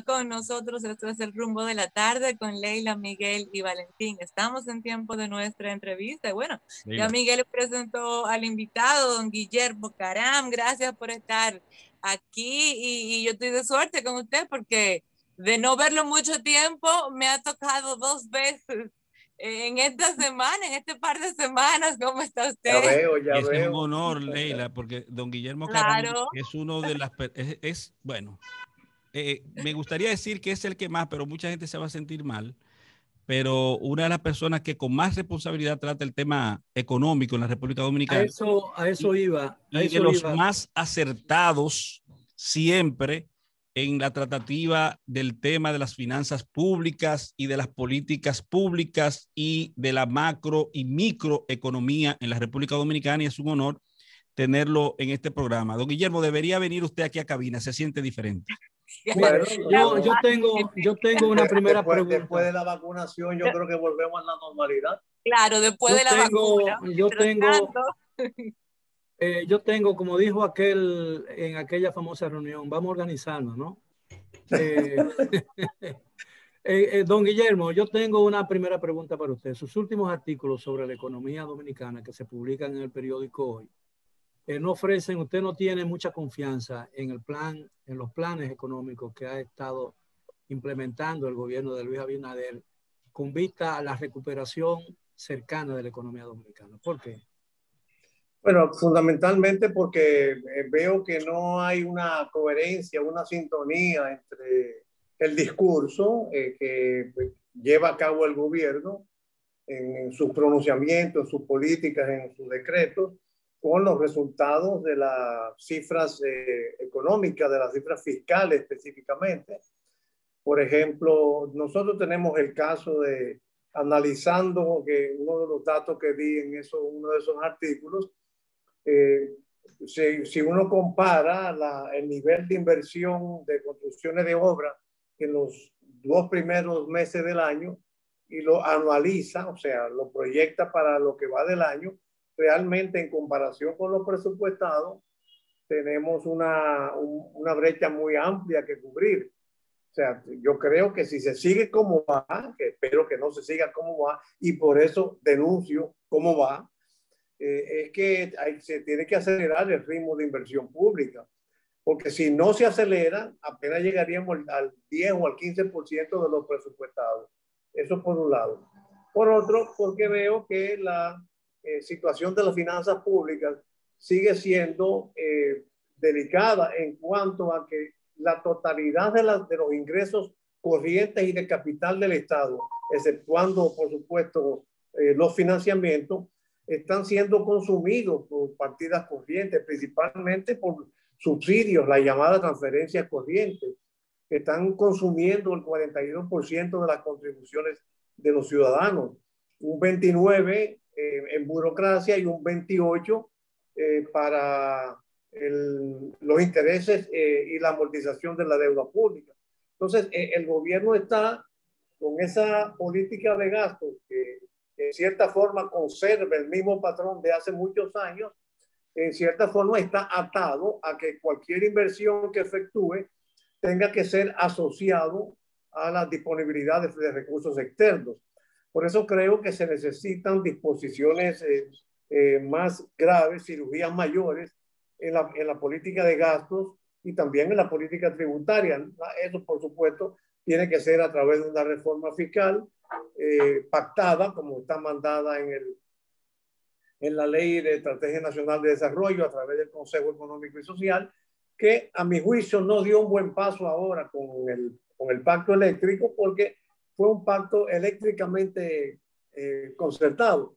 con nosotros. Esto es El Rumbo de la Tarde con Leila, Miguel y Valentín. Estamos en tiempo de nuestra entrevista. Y bueno, ya Miguel presentó al invitado, don Guillermo Caram. Gracias por estar aquí y yo estoy de suerte con usted porque de no verlo mucho tiempo me ha tocado 2 veces en esta semana, en este par de semanas. ¿Cómo está usted? Ya veo, ya veo. Es un honor, Leila, porque don Guillermo Caram es uno de las... bueno, me gustaría decir que es el que más, pero mucha gente se va a sentir mal, pero una de las personas que con más responsabilidad trata el tema económico en la República Dominicana. A eso iba. Y de los más acertados siempre en la tratativa del tema de las finanzas públicas y de las políticas públicas y de la macro y microeconomía en la República Dominicana, y es un honor tenerlo en este programa. Don Guillermo, debería venir usted aquí a cabina, se siente diferente. Bueno, yo tengo una primera pregunta. Después de la vacunación, yo creo que volvemos a la normalidad. Claro, después de la vacuna. Yo tengo, como dijo aquel en aquella famosa reunión, vamos a organizarnos, ¿no? Don Guillermo, yo tengo una primera pregunta para usted. Sus últimos artículos sobre la economía dominicana que se publican en el periódico Hoy, no ofrecen, usted no tiene mucha confianza en los planes económicos que ha estado implementando el gobierno de Luis Abinader con vista a la recuperación cercana de la economía dominicana. ¿Por qué? Bueno, fundamentalmente porque veo que no hay una coherencia, una sintonía entre el discurso que lleva a cabo el gobierno en sus pronunciamientos, en sus políticas, en sus decretos, con los resultados de las cifras económicas, de las cifras fiscales específicamente. Por ejemplo, nosotros tenemos el caso de, analizando que uno de los datos que di en uno de esos artículos, si uno compara el nivel de inversión de construcciones de obra en los 2 primeros meses del año y lo anualiza, o sea, lo proyecta para lo que va del año, realmente en comparación con lo presupuestado, tenemos una brecha muy amplia que cubrir. O sea, yo creo que si se sigue como va, que espero que no se siga como va, y por eso denuncio cómo va, es que se tiene que acelerar el ritmo de inversión pública, porque si no se acelera, apenas llegaríamos al 10 o al 15% de los presupuestados. Eso por un lado. Por otro, porque veo que la situación de las finanzas públicas sigue siendo delicada en cuanto a que la totalidad de los ingresos corrientes y de capital del Estado, exceptuando, por supuesto, los financiamientos, están siendo consumidos por partidas corrientes, principalmente por subsidios, la llamada transferencias corrientes, que están consumiendo el 42% de las contribuciones de los ciudadanos, un 29% en burocracia y un 28% para los intereses y la amortización de la deuda pública. Entonces, el gobierno está con esa política de gasto que en cierta forma conserva el mismo patrón de hace muchos años, en cierta forma está atado a que cualquier inversión que efectúe tenga que ser asociado a las disponibilidades de recursos externos. Por eso creo que se necesitan disposiciones más graves, cirugías mayores en la política de gastos y también en la política tributaria. Eso, por supuesto, tiene que ser a través de una reforma fiscal pactada, como está mandada en la Ley de Estrategia Nacional de Desarrollo a través del Consejo Económico y Social, que a mi juicio no dio un buen paso ahora con el pacto eléctrico, porque fue un pacto eléctricamente concertado.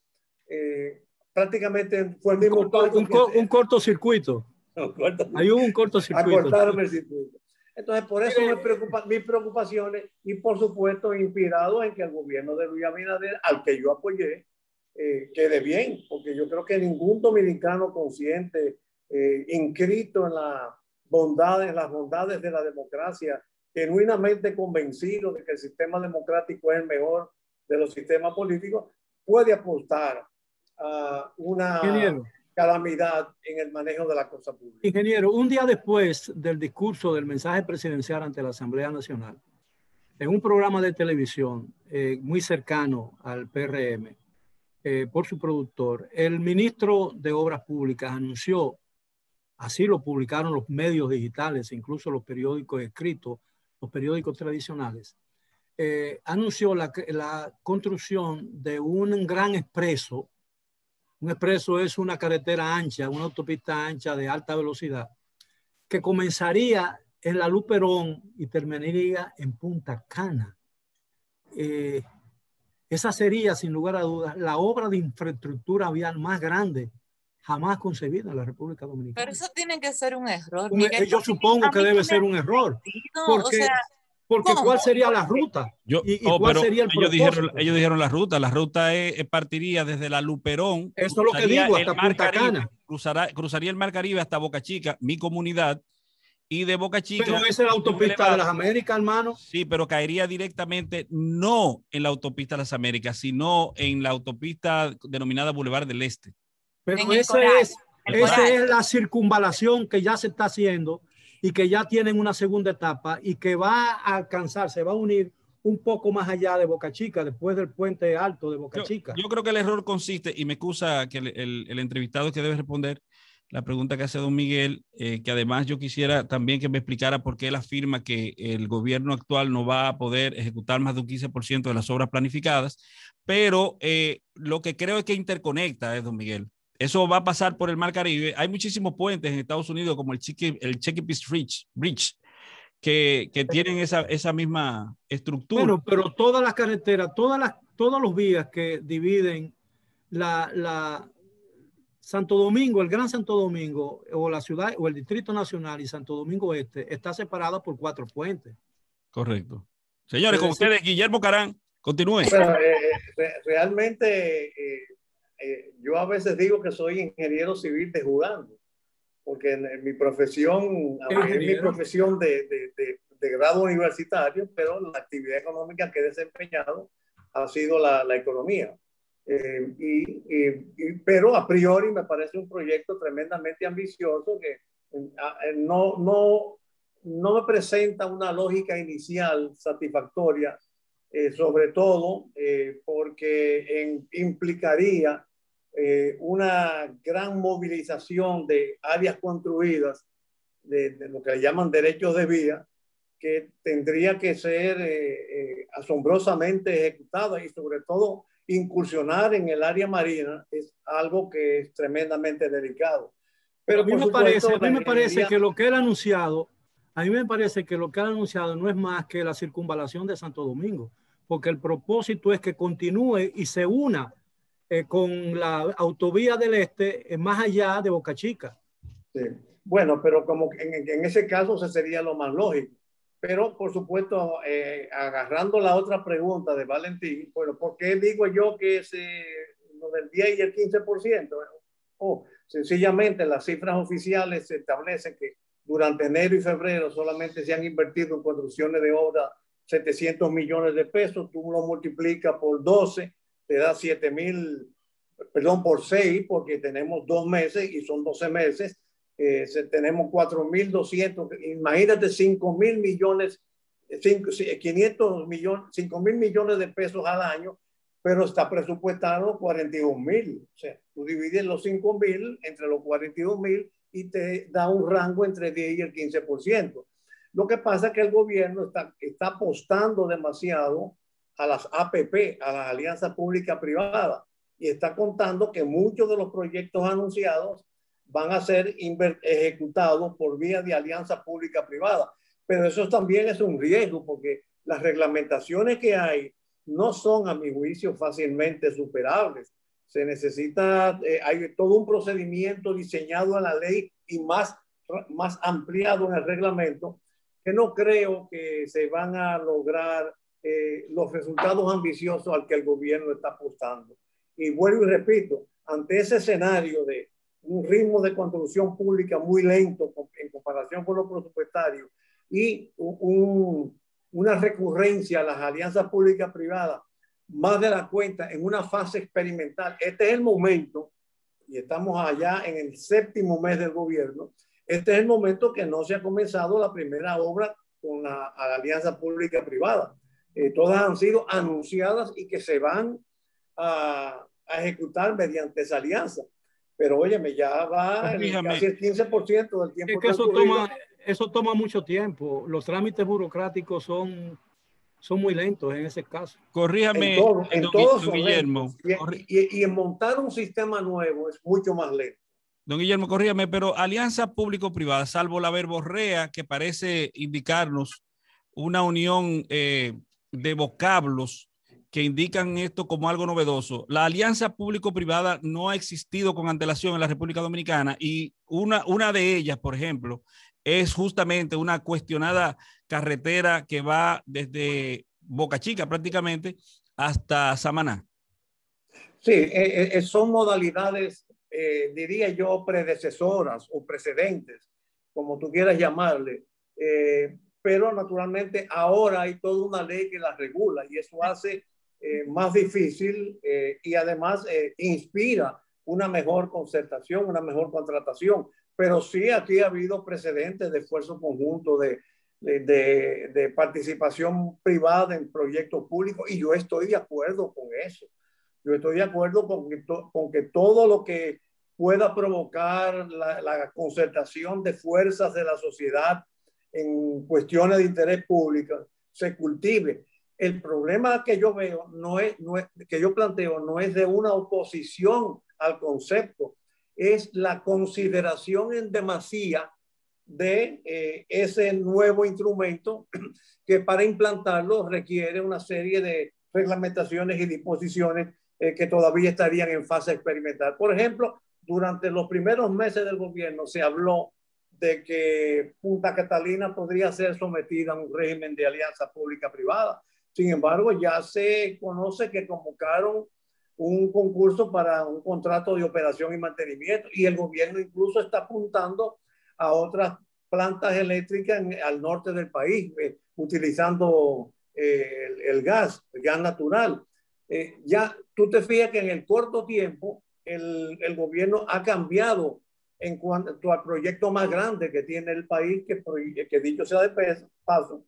Prácticamente fue el mismo pacto. Un cortocircuito. Hay un cortocircuito. Acortaron el circuito. Entonces, por eso mis preocupaciones y, por supuesto, inspirado en que el gobierno de Luis Abinader, al que yo apoyé, quede bien, porque yo creo que ningún dominicano consciente, inscrito en las bondades de la democracia, genuinamente convencido de que el sistema democrático es el mejor de los sistemas políticos, puede apostar a calamidad en el manejo de la cosa pública. Ingeniero, un día después del discurso del mensaje presidencial ante la Asamblea Nacional, en un programa de televisión muy cercano al PRM, por su productor, el ministro de Obras Públicas anunció, así lo publicaron los medios digitales, incluso los periódicos escritos, los periódicos tradicionales, anunció la construcción de un gran expreso. Un expreso es una carretera ancha, una autopista ancha de alta velocidad, que comenzaría en la Luperón y terminaría en Punta Cana. Esa sería, sin lugar a dudas, la obra de infraestructura vial más grande jamás concebida en la República Dominicana. Pero eso tiene que ser un error. Yo supongo que debe ser un error. Porque ¿cuál sería la ruta? ¿Cuál sería el propósito? Ellos dijeron la ruta. La ruta partiría desde la Luperón. Eso es lo que digo, hasta Punta Cana. Cruzaría el Mar Caribe hasta Boca Chica, mi comunidad. Y de Boca Chica. Pero esa es la autopista de las Américas, hermano. Sí, pero caería directamente no en la autopista de las Américas, sino en la autopista denominada Boulevard del Este. Pero esa es la circunvalación que ya se está haciendo y que ya tienen una segunda etapa y que va a alcanzar, se va a unir un poco más allá de Boca Chica, después del puente alto de Boca Chica. Yo creo que el error consiste, y me excusa que el entrevistado que debe responder la pregunta que hace don Miguel, que además yo quisiera también que me explicara por qué él afirma que el gobierno actual no va a poder ejecutar más de un 15% de las obras planificadas, pero lo que creo es que interconecta, don Miguel. Eso va a pasar por el Mar Caribe. Hay muchísimos puentes en Estados Unidos, como el Chesapeake Bridge, que tienen esa misma estructura. Bueno, pero todas las carreteras, todos los vías que dividen Santo Domingo, el Gran Santo Domingo, o la ciudad, o el Distrito Nacional y Santo Domingo Este, está separada por 4 puentes. Correcto. Señores, con ustedes, Guillermo Carán, continúe. Bueno, realmente yo a veces digo que soy ingeniero civil de jugando, porque en mi profesión, es mi profesión de grado universitario, pero la actividad económica que he desempeñado ha sido la economía. Pero a priori me parece un proyecto tremendamente ambicioso que no me presenta una lógica inicial satisfactoria, sobre todo porque implicaría una gran movilización de áreas construidas, de lo que le llaman derechos de vía, que tendría que ser asombrosamente ejecutada, y sobre todo incursionar en el área marina es algo que es tremendamente delicado. Pero a mí me parece que lo que él ha anunciado, no es más que la circunvalación de Santo Domingo, porque el propósito es que continúe y se una con la autovía del Este más allá de Boca Chica. Sí. Bueno, pero como en ese caso se sería lo más lógico. Pero, por supuesto, agarrando la otra pregunta de Valentín, bueno, ¿por qué digo yo que es lo del 10 y el 15%? Sencillamente, las cifras oficiales establecen que durante enero y febrero solamente se han invertido en construcciones de obra 700 millones de pesos. Tú lo multiplicas por 12, te da 7.000, por 6, porque tenemos 2 meses y son 12 meses. Tenemos 4.200, imagínate 5.000 millones, 5.000 millones de pesos al año, pero está presupuestado 41.000. O sea, tú divides los 5.000 entre los 42.000 y te da un rango entre 10 y el 15%. Lo que pasa es que el gobierno está apostando demasiado a las APP, a las alianzas pública-privada, y está contando que muchos de los proyectos anunciados van a ser ejecutados por vía de alianza pública-privada. Pero eso también es un riesgo, porque las reglamentaciones que hay no son, a mi juicio, fácilmente superables. Se necesita, hay todo un procedimiento diseñado en la ley y más ampliado en el reglamento, que no creo que se van a lograr los resultados ambiciosos al que el gobierno está apostando. Y vuelvo y repito, ante ese escenario de un ritmo de construcción pública muy lento en comparación con lo presupuestario y una recurrencia a las alianzas públicas privadas más de la cuenta en una fase experimental. Este es el momento y estamos allá en el 7º mes del gobierno, este es el momento que no se ha comenzado la primera obra con la alianza pública-privada. Todas han sido anunciadas y que se van a ejecutar mediante esa alianza. Pero óyeme, ya va casi el 15% del tiempo. Es que eso toma mucho tiempo. Los trámites burocráticos son muy lentos en ese caso. Corríjame, en todos son Guillermo. Y en montar un sistema nuevo es mucho más lento. Don Guillermo, corríjame, pero alianza público-privada, salvo la verborrea que parece indicarnos una unión de vocablos que indican esto como algo novedoso. La alianza público-privada no ha existido con antelación en la República Dominicana y una de ellas, por ejemplo, es justamente una cuestionada carretera que va desde Boca Chica prácticamente hasta Samaná. Sí, son modalidades, diría yo, predecesoras o precedentes, como tú quieras llamarle. Pero naturalmente ahora hay toda una ley que las regula y eso hace más difícil y además inspira una mejor concertación, una mejor contratación. Pero sí, aquí ha habido precedentes de esfuerzo conjunto, de participación privada en proyectos públicos y yo estoy de acuerdo con eso. Yo estoy de acuerdo con que todo lo que pueda provocar la concertación de fuerzas de la sociedad en cuestiones de interés público se cultive. El problema que yo veo que yo planteo no es de una oposición al concepto, es la consideración en demasía de ese nuevo instrumento que para implantarlo requiere una serie de reglamentaciones y disposiciones que todavía estarían en fase experimental. Por ejemplo, durante los primeros meses del gobierno se habló de que Punta Catalina podría ser sometida a un régimen de alianza pública-privada. Sin embargo, ya se conoce que convocaron un concurso para un contrato de operación y mantenimiento y el gobierno incluso está apuntando a otras plantas eléctricas al norte del país, utilizando el gas natural. Ya tú te fijas que en el corto tiempo el gobierno ha cambiado en cuanto al proyecto más grande que tiene el país, que dicho sea de paso,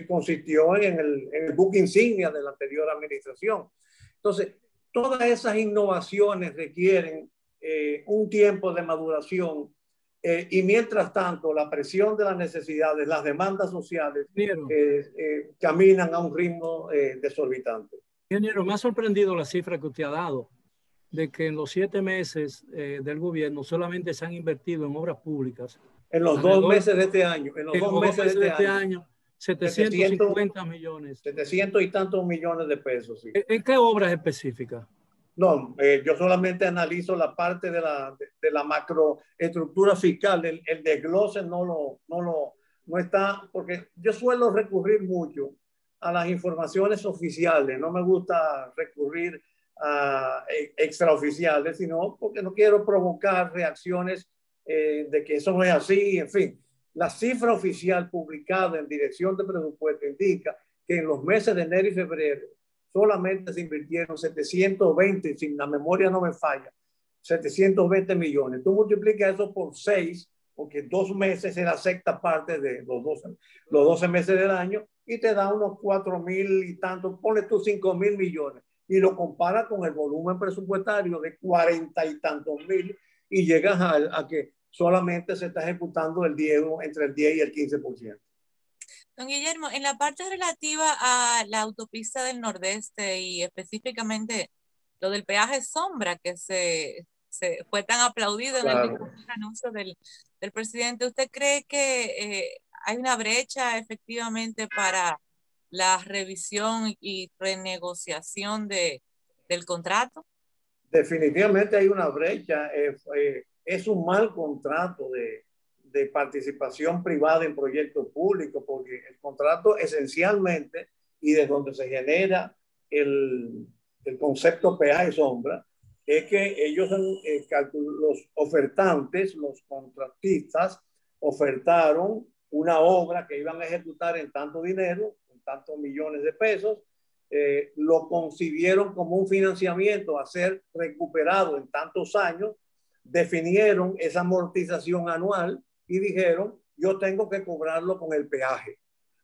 consistió en el buque insignia de la anterior administración. Entonces, todas esas innovaciones requieren un tiempo de maduración y mientras tanto la presión de las necesidades, las demandas sociales caminan a un ritmo desorbitante. Ingeniero, me ha sorprendido la cifra que usted ha dado de que en los 7 meses del gobierno solamente se han invertido en obras públicas. En los 2 meses de este año. En los 2 meses de este año, 750 millones. 700 y tantos millones de pesos. Sí. ¿En qué obras específicas? No, yo solamente analizo la parte de la macroestructura fiscal. El desglose no está, porque yo suelo recurrir mucho a las informaciones oficiales. No me gusta recurrir a extraoficiales, sino porque no quiero provocar reacciones de que eso no es así. En fin, la cifra oficial publicada en Dirección de Presupuesto indica que en los meses de enero y febrero solamente se invirtieron 720, si la memoria no me falla, 720 millones. Tú multiplicas eso por 6, porque 2 meses es la sexta parte de los 12 meses del año, y te da unos 4,000 y tantos, ponle tú 5,000 millones, y lo compara con el volumen presupuestario de 40 y tantos mil, y llegas a que solamente se está ejecutando entre el 10 y el 15%. Don Guillermo, en la parte relativa a la autopista del Nordeste y específicamente lo del peaje sombra que se fue tan aplaudido en el anuncio del presidente, ¿usted cree que hay una brecha efectivamente para la revisión y renegociación del contrato? Definitivamente hay una brecha. Es un mal contrato de participación privada en proyectos públicos, porque el contrato esencialmente, y de donde se genera el concepto peaje sombra, es que ellos, los ofertantes, los contratistas, ofertaron una obra que iban a ejecutar en tanto dinero, en tantos millones de pesos, lo concibieron como un financiamiento a ser recuperado en tantos años, definieron esa amortización anual y dijeron, yo tengo que cobrarlo con el peaje.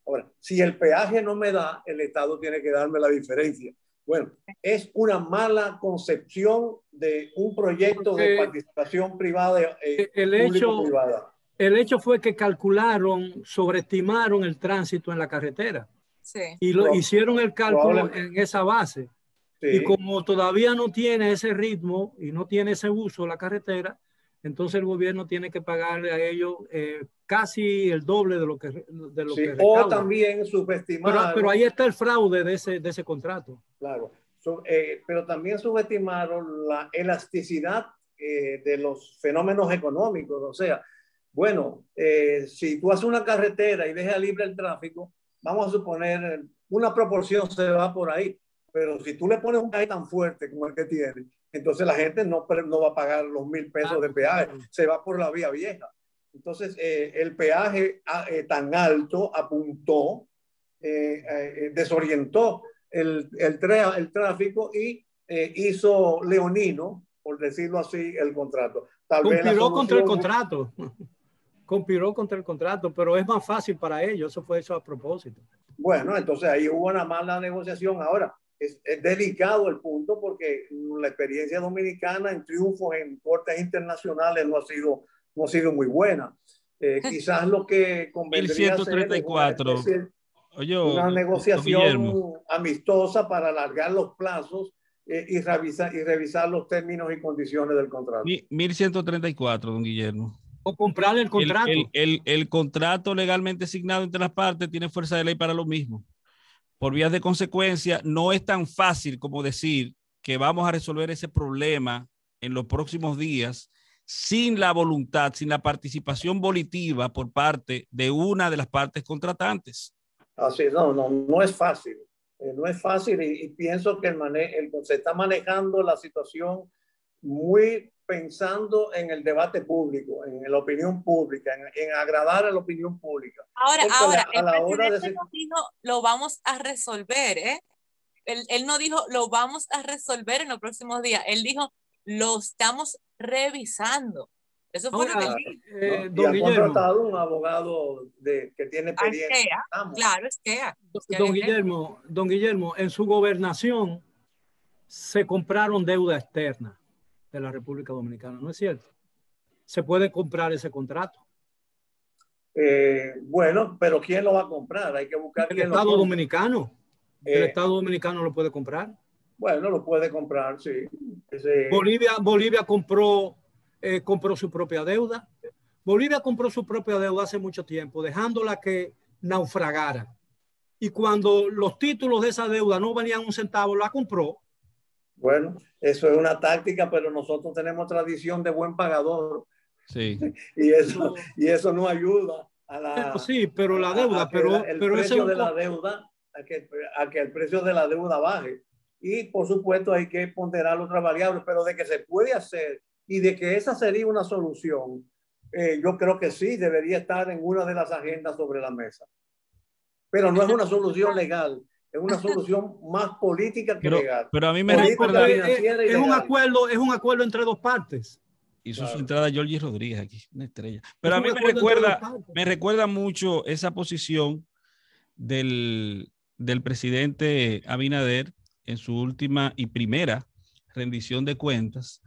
Ahora, si el peaje no me da, el Estado tiene que darme la diferencia. Bueno, es una mala concepción de un proyecto de participación privada, público-privada. El hecho fue que calcularon, sobreestimaron el tránsito en la carretera. Sí. Y hicieron el cálculo en esa base. Sí. Y como todavía no tiene ese ritmo y no tiene ese uso la carretera, entonces el gobierno tiene que pagarle a ellos casi el doble de lo que recauda. O también subestimaron. Pero ahí está el fraude de ese contrato. Claro. Pero también subestimaron la elasticidad de los fenómenos económicos. O sea, bueno, si tú haces una carretera y dejas libre el tráfico, vamos a suponer una proporción se va por ahí. Pero si tú le pones un peaje tan fuerte como el que tiene, entonces la gente no va a pagar los 1.000 pesos de peaje, se va por la vía vieja. Entonces, el peaje tan alto apuntó, desorientó el tráfico y hizo leonino, por decirlo así, el contrato. Conspiró contra el contrato. Conspiró contra el contrato, pero es más fácil para ellos. Eso fue eso a propósito. Bueno, entonces ahí hubo una mala negociación. Ahora, es delicado el punto porque la experiencia dominicana en triunfos en cortes internacionales no ha sido muy buena. Quizás lo que convendría 1134. hacer es una negociación amistosa para alargar los plazos y revisar los términos y condiciones del contrato. 1134, don Guillermo. O comprar el contrato. El contrato legalmente asignado entre las partes tiene fuerza de ley para lo mismo. Por vías de consecuencia, no es tan fácil como decir que vamos a resolver ese problema en los próximos días sin la voluntad, sin la participación volitiva por parte de una de las partes contratantes. Así es, no es fácil. No es fácil y pienso que se está manejando la situación muy pensando en el debate público, en la opinión pública, en agradar a la opinión pública. Ahora, el presidente no dijo, lo vamos a resolver, ¿eh? Él no dijo, lo vamos a resolver en los próximos días. Él dijo, lo estamos revisando. Eso fue lo que él dijo. Y ha contratado un abogado que tiene experiencia. Claro, Esquea. Don Guillermo, en su gobernación se compraron deuda externa de la República Dominicana, ¿no es cierto? ¿Se puede comprar ese contrato? Bueno, pero ¿quién lo va a comprar? Hay que buscar el Estado Dominicano. ¿El Estado Dominicano lo puede comprar? Bueno, lo puede comprar, sí. Bolivia compró su propia deuda. Bolivia compró su propia deuda hace mucho tiempo, dejándola que naufragara. Y cuando los títulos de esa deuda no valían un centavo, la compró. Bueno, eso es una táctica, pero nosotros tenemos tradición de buen pagador. Sí. Y eso no ayuda a la... Sí, pero la deuda, el precio de la deuda, a que el precio de la deuda baje. Y por supuesto hay que ponderar otras variables, pero de que se puede hacer y de que esa sería una solución, yo creo que sí debería estar en una de las agendas sobre la mesa. Pero no es una solución legal. Es una solución más política que legal. Pero a mí me recuerda... Es un acuerdo entre dos partes. Hizo su entrada Georgie Rodríguez aquí, una estrella. Pero a mí me recuerda mucho esa posición del presidente Abinader en su última y primera rendición de cuentas,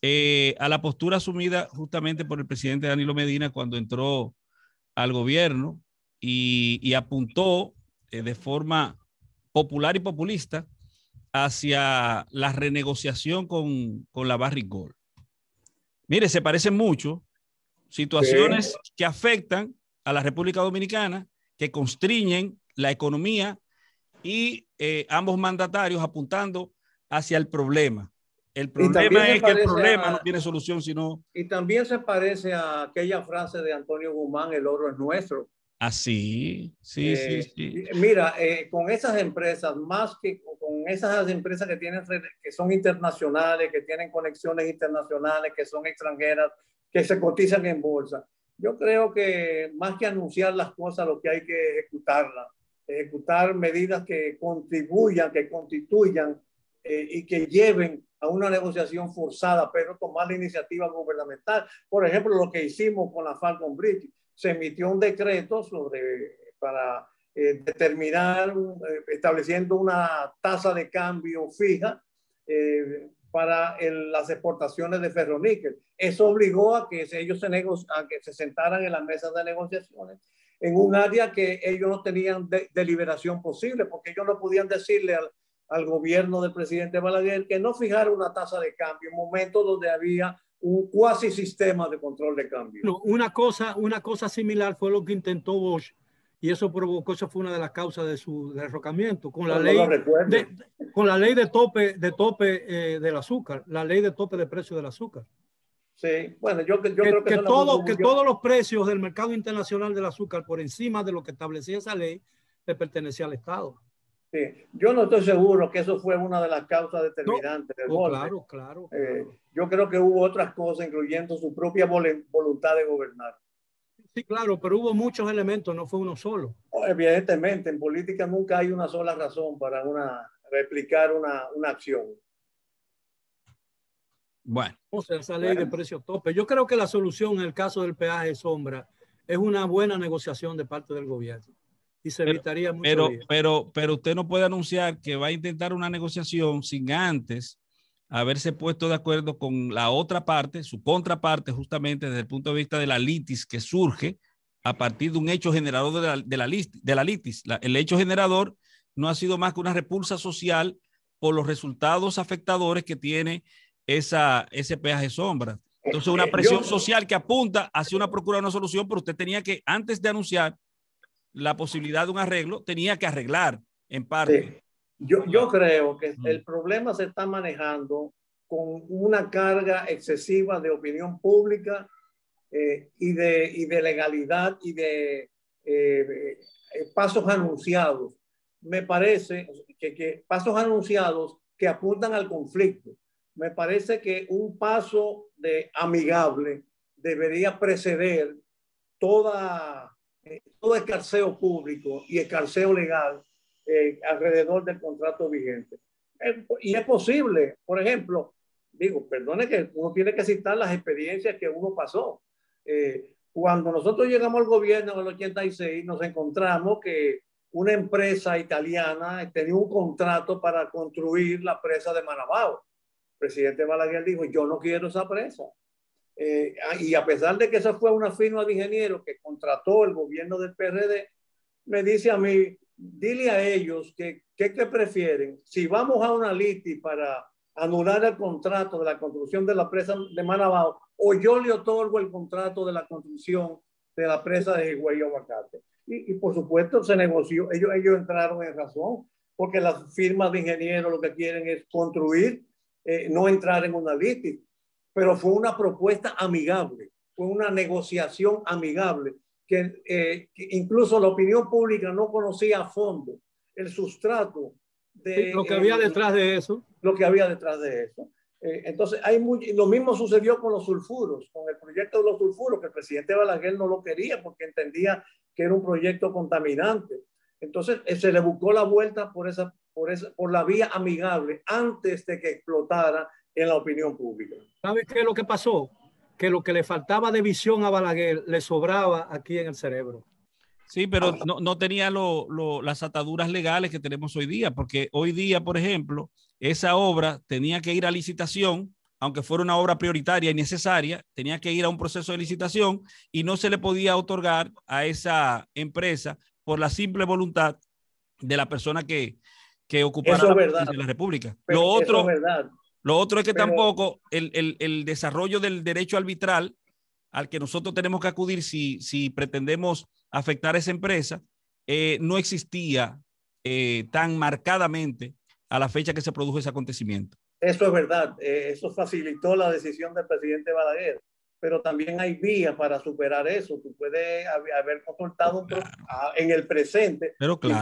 a la postura asumida justamente por el presidente Danilo Medina cuando entró al gobierno y apuntó de forma popular y populista hacia la renegociación con la Barrick Gold. Mire, se parecen mucho situaciones que afectan a la República Dominicana, que constriñen la economía y ambos mandatarios apuntando hacia el problema. El problema es que el problema no tiene solución, sino... Y también se parece a aquella frase de Antonio Guzmán, el oro es nuestro. Así, sí. Mira, con esas empresas, más que con esas empresas que son internacionales, que tienen conexiones internacionales, que son extranjeras, que se cotizan en bolsa, yo creo que más que anunciar las cosas, lo que hay que ejecutarlas. ejecutar medidas que contribuyan, que constituyan y que lleven a una negociación forzada, pero tomar la iniciativa gubernamental. Por ejemplo, lo que hicimos con la Falcon Bridge, se emitió un decreto para determinar, estableciendo una tasa de cambio fija para las exportaciones de ferroníquel. Eso obligó a que ellos a que se sentaran en las mesas de negociaciones en un área que ellos no tenían deliberación posible, porque ellos no podían decirle al gobierno del presidente Balaguer que no fijara una tasa de cambio en momentos donde había un cuasi sistema de control de cambio. No, una cosa similar fue lo que intentó Bosch, y eso provocó, eso fue una de las causas de su derrocamiento, con la ley de tope del azúcar, la ley de tope de precio del azúcar. Sí, bueno, yo creo que todos los precios del mercado internacional del azúcar por encima de lo que establecía esa ley le pertenecía al Estado. Sí, yo no estoy seguro que eso fue una de las causas determinantes del golpe. Claro. Yo creo que hubo otras cosas, incluyendo su propia voluntad de gobernar. Sí, claro, pero hubo muchos elementos, no fue uno solo. Evidentemente, en política nunca hay una sola razón para replicar una acción. Bueno. O sea, esa ley de precio tope. Yo creo que la solución en el caso del peaje sombra es una buena negociación de parte del gobierno. Y se evitaría mucho. Pero usted no puede anunciar que va a intentar una negociación sin antes haberse puesto de acuerdo con la otra parte, su contraparte, justamente desde el punto de vista de la litis que surge a partir de un hecho generador de la litis. El hecho generador no ha sido más que una repulsa social por los resultados afectadores que tiene ese peaje sombra. Entonces, una presión social que apunta hacia una procura de una solución, pero usted tenía que, antes de anunciar la posibilidad de un arreglo, tenía que arreglar en parte. Sí. Yo creo que el problema se está manejando con una carga excesiva de opinión pública y de legalidad y de pasos anunciados. Me parece que pasos anunciados que apuntan al conflicto. Me parece que un paso amigable debería preceder todo escarceo público y escarceo legal alrededor del contrato vigente. Y es posible, por ejemplo, perdone que uno tiene que citar las experiencias que uno pasó. Cuando nosotros llegamos al gobierno en el 86, nos encontramos que una empresa italiana tenía un contrato para construir la presa de Manabao. El presidente Balaguer dijo, yo no quiero esa presa. Y a pesar de que esa fue una firma de ingenieros que contrató el gobierno del PRD, me dice a mí, dile a ellos que prefieren, si vamos a una litis para anular el contrato de la construcción de la presa de Manabao, o yo le otorgo el contrato de la construcción de la presa de Higüey Aguacate. Y por supuesto se negoció, ellos entraron en razón, porque las firmas de ingenieros lo que quieren es construir, no entrar en una litis. Pero fue una propuesta amigable, fue una negociación amigable, que incluso la opinión pública no conocía a fondo el sustrato de lo que había detrás de eso. Lo que había detrás de eso. Entonces, lo mismo sucedió con los sulfuros, con el proyecto de los sulfuros, que el presidente Balaguer no lo quería porque entendía que era un proyecto contaminante. Entonces, se le buscó la vuelta por la vía amigable antes de que explotara en la opinión pública. ¿Sabe qué es lo que pasó? Que lo que le faltaba de visión a Balaguer le sobraba aquí en el cerebro. Sí, pero no tenía las ataduras legales que tenemos hoy día, porque hoy día, por ejemplo, esa obra tenía que ir a licitación, aunque fuera una obra prioritaria y necesaria, tenía que ir a un proceso de licitación y no se le podía otorgar a esa empresa por la simple voluntad de la persona que ocupara la presidencia de la República. Lo otro es que tampoco el desarrollo del derecho arbitral al que nosotros tenemos que acudir si pretendemos afectar a esa empresa, no existía tan marcadamente a la fecha que se produjo ese acontecimiento. Eso es verdad. Eso facilitó la decisión del presidente Balaguer, pero también hay vías para superar eso. Tú puedes haber consultado en el presente. Pero claro.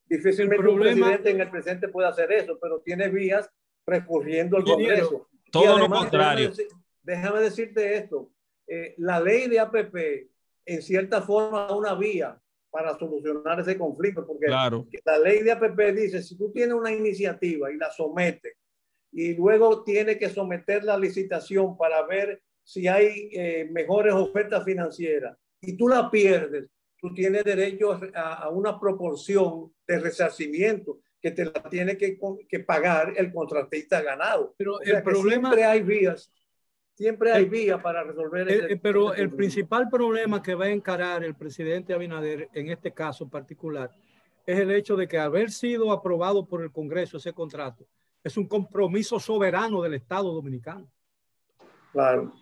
Difícilmente un presidente en el presente puede hacer eso, pero tiene vías recurriendo al Congreso. Todo lo contrario. Déjame decirte esto. La ley de APP, en cierta forma, da una vía para solucionar ese conflicto, porque claro, la ley de APP dice, si tú tienes una iniciativa y la sometes, y luego tienes que someter la licitación para ver si hay mejores ofertas financieras, y tú la pierdes, tú tienes derecho a una proporción de resarcimiento que te la tiene que pagar el contratista ganado. Pero o sea, el problema... Siempre hay vías para resolver pero el principal problema que va a encarar el presidente Abinader en este caso particular es el hecho de que haber sido aprobado por el Congreso ese contrato es un compromiso soberano del Estado Dominicano. Claro.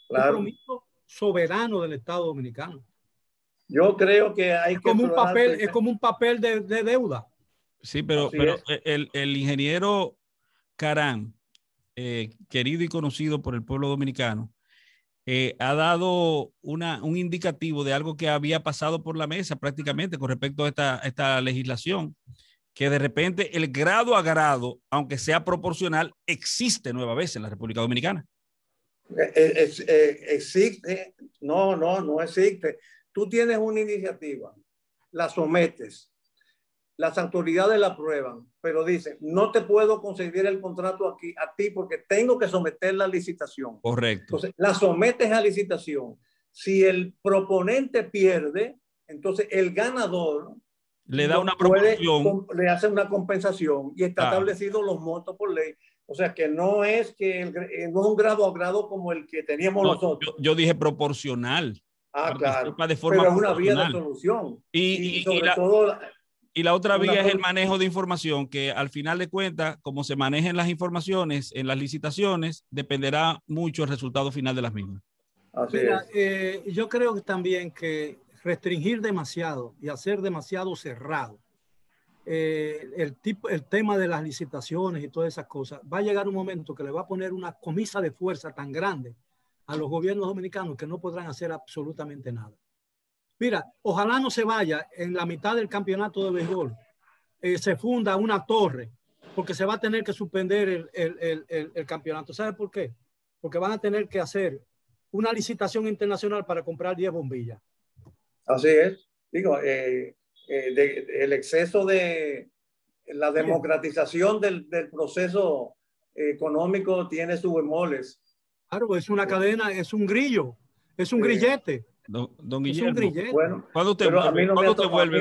Un compromiso soberano del Estado Dominicano. Yo creo que hay que... Es como un papel de deuda. Sí, pero el ingeniero Caram, querido y conocido por el pueblo dominicano, ha dado un indicativo de algo que había pasado por la mesa prácticamente con respecto a esta legislación, que de repente el grado a grado, aunque sea proporcional, existe nueva vez en la República Dominicana. Existe, no existe. Tú tienes una iniciativa, la sometes, las autoridades la aprueban, pero dicen, no te puedo conceder el contrato aquí a ti porque tengo que someter la licitación. Correcto. Entonces, la sometes a licitación. Si el proponente pierde, entonces el ganador le da una proporción, le hace una compensación y está establecido los montos por ley. O sea que no es un grado a grado como el que teníamos nosotros. Yo dije proporcional. Claro. De forma pero es una vía de solución. Y sobre todo... Y la otra vía es el manejo de información, que al final de cuentas, como se manejen las informaciones en las licitaciones, dependerá mucho el resultado final de las mismas. Mira, yo creo que también que restringir demasiado y hacer demasiado cerrado el tema de las licitaciones y todas esas cosas, va a llegar un momento que le va a poner una camisa de fuerza tan grande a los gobiernos dominicanos que no podrán hacer absolutamente nada. Mira, ojalá no se vaya en la mitad del campeonato de béisbol, se funda una torre, porque se va a tener que suspender el campeonato. ¿Sabe por qué? Porque van a tener que hacer una licitación internacional para comprar 10 bombillas. Así es. Digo, el exceso de la democratización del proceso económico tiene sus bemoles. Claro, es una cadena, es un grillo, es un grillete. Don Guillermo, bueno, ¿cuándo usted vuelve?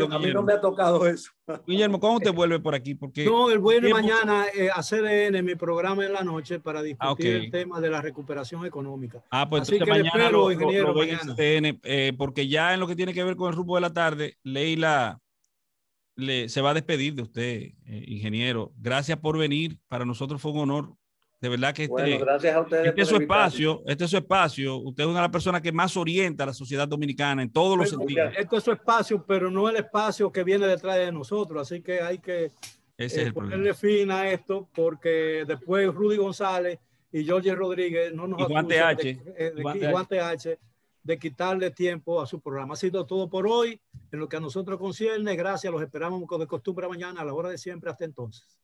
A mí no me ha tocado eso. Guillermo, ¿cuándo usted vuelve por aquí? Porque no, él vuelve mañana a CDN, mi programa en la noche, para discutir el tema de la recuperación económica. Pues así que mañana espero, ingeniero, mañana. CDN, porque ya en lo que tiene que ver con el rumbo de la tarde, Leila se va a despedir de usted, ingeniero. Gracias por venir. Para nosotros fue un honor. De verdad que gracias a ustedes. Este es su espacio. Usted es una de las personas que más orienta a la sociedad dominicana en todos los sentidos. Esto es su espacio, pero no el espacio que viene detrás de nosotros. Así que hay que ponerle fin a esto, porque después Rudy González y Jorge Rodríguez no nos acusan Juan TH de quitarle tiempo a su programa. Ha sido todo por hoy. En lo que a nosotros concierne, gracias. Los esperamos de costumbre mañana a la hora de siempre. Hasta entonces.